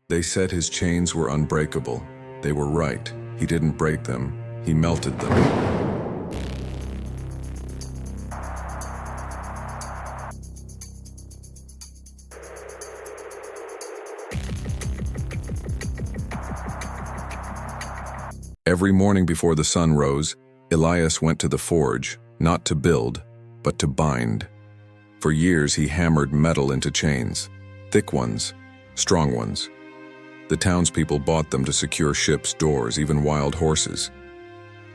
They said his chains were unbreakable. They were right. He didn't break them. He melted them. Every morning before the sun rose, Elias went to the forge, not to build, but to bind. For years he hammered metal into chains, thick ones, strong ones. The townspeople bought them to secure ships' doors, even wild horses.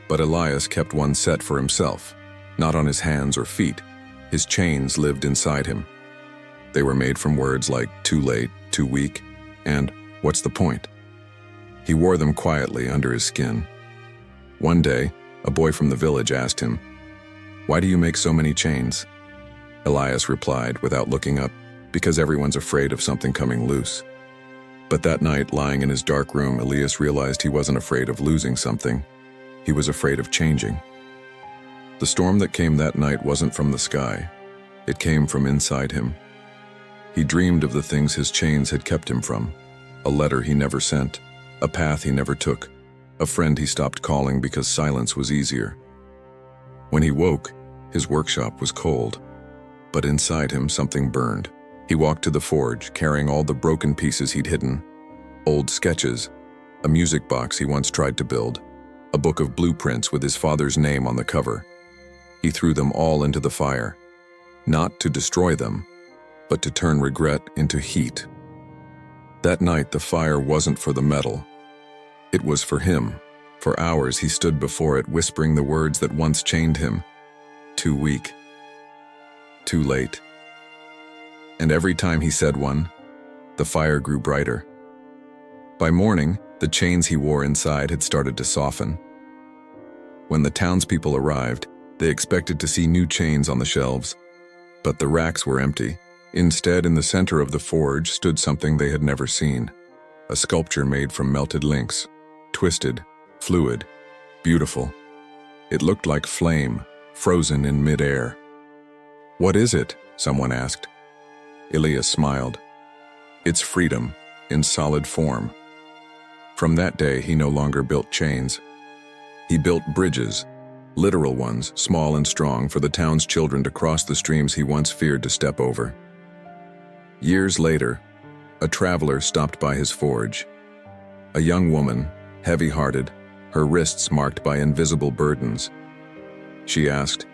But Elias kept one set for himself, not on his hands or feet. His chains lived inside him. They were made from words like too late, too weak, and what's the point? He wore them quietly under his skin. One day, a boy from the village asked him, "Why do you make so many chains?" Elias replied, without looking up, "Because everyone's afraid of something coming loose." But that night, lying in his dark room, Elias realized he wasn't afraid of losing something. He was afraid of changing. The storm that came that night wasn't from the sky. It came from inside him. He dreamed of the things his chains had kept him from: a letter he never sent, a path he never took, a friend he stopped calling because silence was easier. When he woke, his workshop was cold, but inside him something burned. He walked to the forge, carrying all the broken pieces he'd hidden: old sketches, a music box he once tried to build, a book of blueprints with his father's name on the cover. He threw them all into the fire, not to destroy them, but to turn regret into heat. That night, the fire wasn't for the metal. It was for him. For hours, he stood before it, whispering the words that once chained him: too weak, too late. And every time he said one, the fire grew brighter. By morning, the chains he wore inside had started to soften. When the townspeople arrived, they expected to see new chains on the shelves, but the racks were empty. Instead, in the center of the forge stood something they had never seen: a sculpture made from melted links, twisted, fluid, beautiful. It looked like flame, frozen in mid-air. "What is it?" someone asked. Elias smiled. "It's freedom, in solid form." From that day, he no longer built chains. He built bridges, literal ones, small and strong, for the town's children to cross the streams he once feared to step over. Years later, a traveler stopped by his forge. A young woman, heavy-hearted, her wrists marked by invisible burdens. She asked,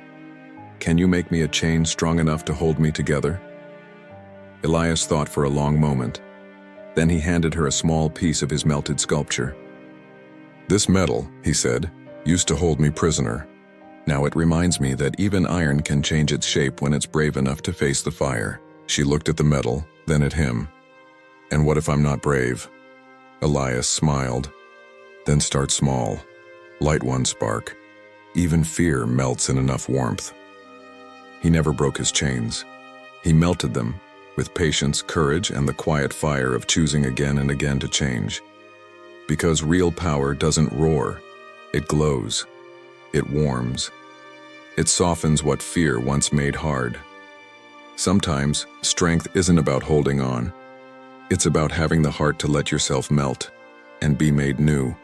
"Can you make me a chain strong enough to hold me together?" Elias thought for a long moment. Then he handed her a small piece of his melted sculpture. "This metal," he said, "used to hold me prisoner. Now it reminds me that even iron can change its shape when it's brave enough to face the fire." She looked at the metal, then at him. "And what if I'm not brave?" Elias smiled. "Then start small. Light one spark. Even fear melts in enough warmth." He never broke his chains. He melted them, with patience, courage, and the quiet fire of choosing again and again to change. Because real power doesn't roar. It glows. It warms. It softens what fear once made hard. Sometimes, strength isn't about holding on. It's about having the heart to let yourself melt and be made new.